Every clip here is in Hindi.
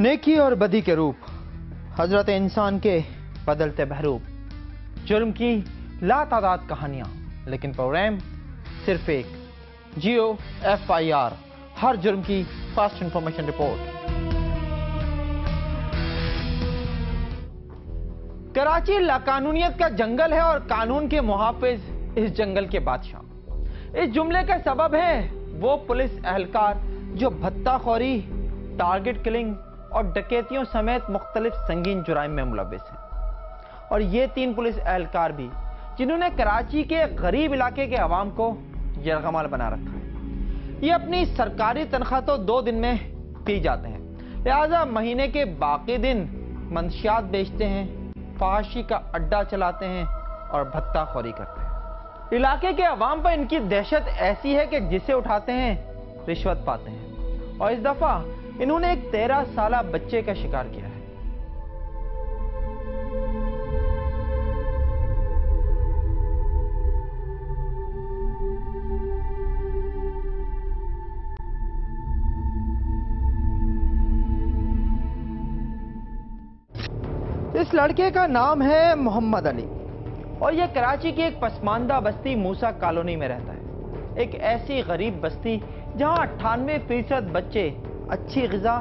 नेकी और बदी के रूप, हजरत इंसान के बदलते बहरूप, जुर्म की लातादाद कहानियां, लेकिन प्रोग्राम सिर्फ एक, जियो FIR, हर जुर्म की फास्ट इंफॉर्मेशन रिपोर्ट। कराची लाकानूनियत का जंगल है और कानून के मुहाफिज इस जंगल के बादशाह। इस जुमले का सबब है वो पुलिस एहलकार जो भत्ताखोरी, टारगेट किलिंग और डकैतियों समेत मुख्तलिफ संगीन जुराइम में मुलव्विस हैं। और ये 3 पुलिस एहलकार भी जिन्होंने कराची के गरीब इलाके के अवाम को यरगमाल बना रखा है। ये अपनी सरकारी तनख्वाह तो 2 दिन में पी जाते हैं, लिहाजा महीने के बाकी दिन मंशियात बेचते हैं, फहाशी का अड्डा चलाते हैं और भत्ताखोरी करते हैं। इलाके के अवाम पर इनकी दहशत ऐसी है कि जिसे उठाते हैं रिश्वत पाते हैं। और इस दफा इन्होंने एक 13 साला बच्चे का शिकार किया है। इस लड़के का नाम है मोहम्मद अली और यह कराची की एक पसमानदा बस्ती मूसा कॉलोनी में रहता है। एक ऐसी गरीब बस्ती जहां 98% बच्चे अच्छी ग़िज़ा,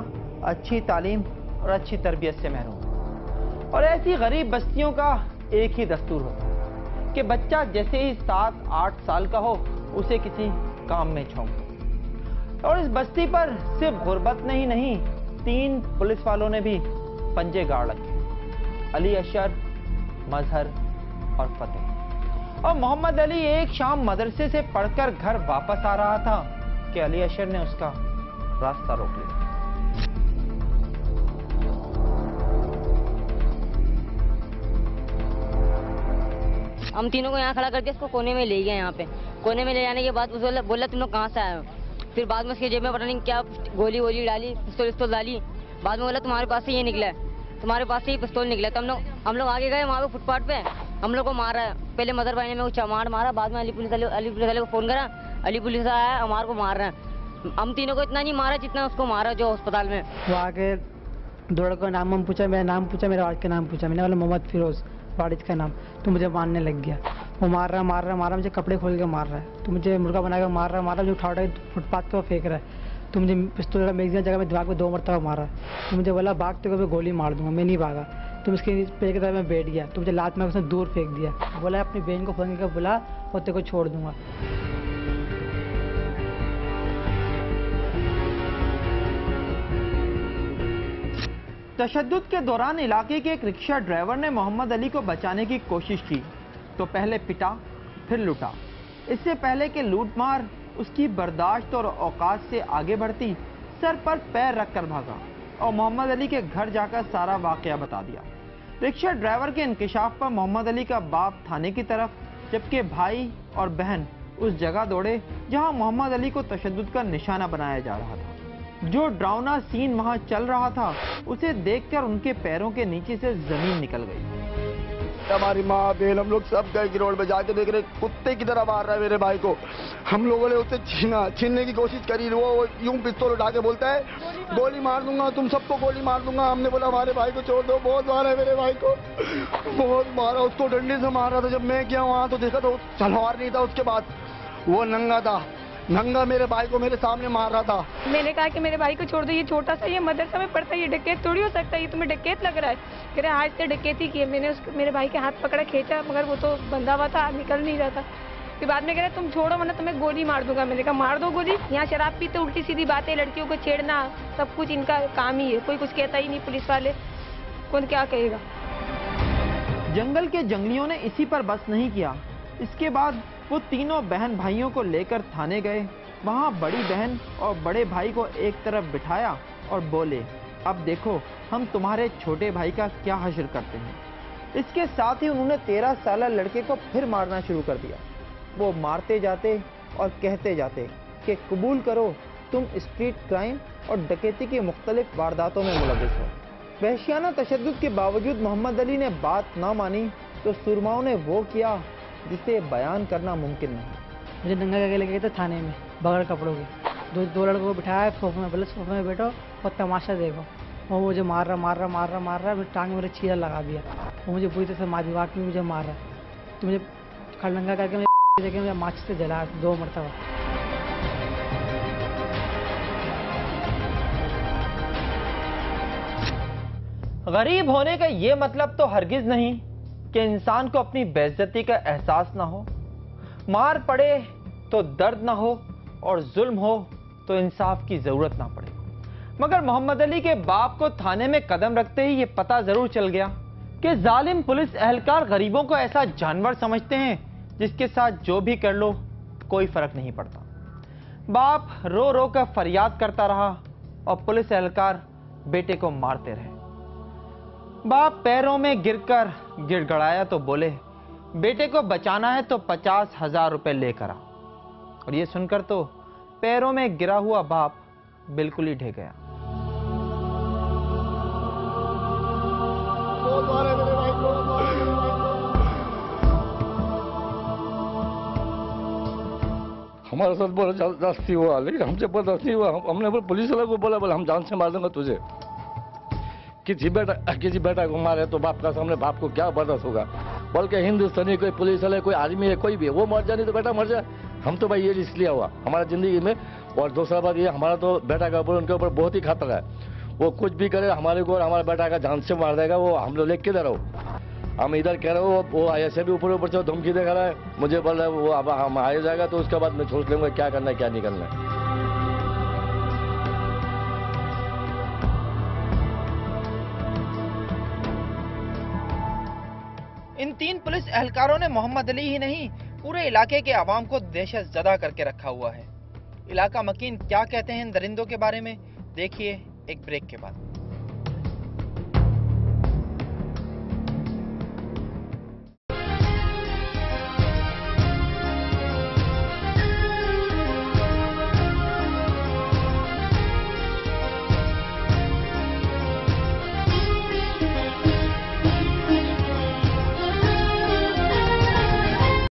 अच्छी तालीम और अच्छी तरबियत से महरूम हैं। और ऐसी गरीब बस्तियों का एक ही दस्तूर होता है कि बच्चा जैसे ही 7-8 साल का हो उसे किसी काम में झोंक दो। और इस बस्ती पर सिर्फ गुर्बत में ही नहीं, 3 पुलिस वालों ने भी पंजे गाड़ रखे, अली अशर, मजहर और फतेह। और मोहम्मद अली एक शाम मदरसे से पढ़कर घर वापस आ रहा था कि अली अशर ने उसका रास्ता रोक लिया। हम तीनों को यहाँ खड़ा करके इसको कोने में ले गए। यहाँ पे कोने में ले जाने के बाद उसे बोला तुम लोग कहाँ से आए हो। फिर बाद में उसके जेब में पता नहीं क्या गोली वोली डाली, पिस्तौल डाली। बाद में बोला तुम्हारे पास से ये निकला है, तुम्हारे पास से ही पिस्तौल निकला है। तो हम लोग आगे गए, वहाँ पे फुटपाथ पे हम लोग को मारा है। पहले मदर भाई ने मेरे को चमाड़ मारा, बाद में अली पुलिस वाले को फोन करा, अली पुलिस आया, हमारे को मार रहे हैं। हम तीनों को इतना नहीं मारा जितना उसको मारा जो अस्पताल में। वो आके दौड़ का नाम पूछा, मेरा नाम पूछा, मेरे वालिद का नाम पूछा। मैंने बोला मोहम्मद फिरोज, वालिद का नाम। तो मुझे मारने लग गया। वो मार रहा मुझे कपड़े खोल के मार रहा है। तो मुझे मुर्गा बना के मार रहा मुझे उठा फुटपाथ पे फेंक रहा है। तो मुझे पिस्तौल का मैगजीन जगह में दिमाग में 2 मरतबा मारा। तो मुझे बोला भागते को मैं गोली मार दूंगा। मैं नहीं भागा। तो उसके पेड़ की तरफ मैं बैठ गया। तो मुझे लात में उसने दूर फेंक दिया। बोला अपनी बहन को फोन करके बोला और तेरे को छोड़ दूंगा। तशद्दुद के दौरान इलाके के एक रिक्शा ड्राइवर ने मोहम्मद अली को बचाने की कोशिश की तो पहले पिटा फिर लूटा। इससे पहले कि लूट मार उसकी बर्दाश्त और औकात से आगे बढ़ती, सर पर पैर रखकर भागा और मोहम्मद अली के घर जाकर सारा वाकया बता दिया। रिक्शा ड्राइवर के इंकशाफ पर मोहम्मद अली का बाप थाने की तरफ, जबकि भाई और बहन उस जगह दौड़े जहां मोहम्मद अली को तशद्दुद का निशाना बनाया जा रहा था। जो डरावना सीन वहां चल रहा था उसे देखकर उनके पैरों के नीचे से जमीन निकल गई। हमारी माँ बहन हम लोग सब गए गिरोड में, जाके देख रहे कुत्ते की तरह मार रहा है मेरे भाई को। हम लोगों ने उसे छीनने की कोशिश करी। वो यूं पिस्तौल उठा के बोलता है गोली मार दूंगा, तुम सबको गोली मार दूंगा। हमने बोला हमारे भाई को छोड़ दो। बहुत मारा है मेरे भाई को, बहुत मारा। उसको डंडे से मार रहा था। जब मैं गया वहां तो देखा तो तलवार नहीं था उसके पास, वो नंगा था। नंगा मेरे भाई को मेरे सामने मार रहा था। मैंने कहा कि मेरे भाई को छोड़ दो, ये छोटा सा, ये मदरसा में पढ़ता है, ये डकैत थोड़ी हो सकता है, ये तुम्हें डकैत लग रहा है। कह रहे आज से डकैती की है। मैंने उसको मेरे भाई के हाथ पकड़ा, खींचा, मगर वो तो बंधा हुआ था, निकल नहीं रहा था। फिर बाद में कह रहे तुम छोड़ो वरना तुम्हें गोली मार दूंगा। मैंने कहा मार दो गोली। यहाँ शराब पीते उल्टी सीधी बातें, लड़कियों को छेड़ना, सब कुछ इनका काम ही है। कोई कुछ कहता ही नहीं, पुलिस वाले कौन क्या कहेगा। जंगल के जंगलियों ने इसी पर बस नहीं किया। इसके बाद वो तीनों बहन भाइयों को लेकर थाने गए। वहां बड़ी बहन और बड़े भाई को एक तरफ बिठाया और बोले अब देखो हम तुम्हारे छोटे भाई का क्या हश्र करते हैं। इसके साथ ही उन्होंने 13 साला लड़के को फिर मारना शुरू कर दिया। वो मारते जाते और कहते जाते कि कबूल करो तुम स्ट्रीट क्राइम और डकैती की मुख्तलिफ वारदातों में मुलविस हो। वहशियाना तशद्दुद के बावजूद मोहम्मद अली ने बात ना मानी तो सुरमाओं ने वो किया जिसे बयान करना मुमकिन नहीं। मुझे नंगा करके लेके गए थे थाने में बगैर कपड़ों के। दो लड़कों को बिठाया सोफे में, बोले सोफे में बैठो और तमाशा देखो। वो मुझे मार रहा, मेरे टांग में मेरे चीरा लगा दिया। वो मुझे बुरी तरह से मार दिया, में मुझे मार रहा है। तो मुझे खड़लंगा करके देखे मुझे माचिस से जला 2 मरतबा। गरीब होने का ये मतलब तो हरगिज नहीं कि इंसान को अपनी बेइज्जती का एहसास ना हो, मार पड़े तो दर्द ना हो और जुल्म हो तो इंसाफ की जरूरत ना पड़े। मगर मोहम्मद अली के बाप को थाने में कदम रखते ही ये पता जरूर चल गया कि जालिम पुलिस एहलकार गरीबों को ऐसा जानवर समझते हैं जिसके साथ जो भी कर लो कोई फर्क नहीं पड़ता। बाप रो रो कर फरियाद करता रहा और पुलिस एहलकार बेटे को मारते रहे। बाप पैरों में गिरकर गिड़गड़ाया तो बोले, बेटे को बचाना है तो 50,000 रुपए लेकर आ। और ये सुनकर तो पैरों में गिरा हुआ बाप बिल्कुल ही ढह गया। हमारे साथ बहुत जबरदस्ती हुआ, लेकिन हमसे बर्दाश्त हुआ। हमने पुलिस वाले को बोला हम जान से मार देंगे तुझे। किसी बेटा को मारे तो बाप का सामने बाप को क्या बर्दाश्त होगा। बल्कि हिंदुस्तानी कोई पुलिस वाले, कोई आदमी है, कोई भी वो मर जाए तो बेटा मर जाए। हम तो भाई ये इसलिए हुआ हमारा जिंदगी में। और दूसरा बात ये, हमारा तो बेटा का ऊपर उनके ऊपर बहुत ही खतरा है। वो कुछ भी करे हमारे को और हमारे बेटा का जान से मार देगा। वो हम लोग लेके किधर हो, हम इधर कह रहे हो, वो ऐसे भी ऊपर से धमकी दे रहा है। मुझे बोल रहा है वो अब हम आ जाएगा तो उसके बाद मैं सोच लूंगा क्या करना है क्या नहीं करना है। इन 3 पुलिस एहलकारों ने मोहम्मद अली ही नहीं पूरे इलाके के आवाम को दहशत ज़दा करके रखा हुआ है। इलाका मकीन क्या कहते हैं इन दरिंदों के बारे में, देखिए एक ब्रेक के बाद।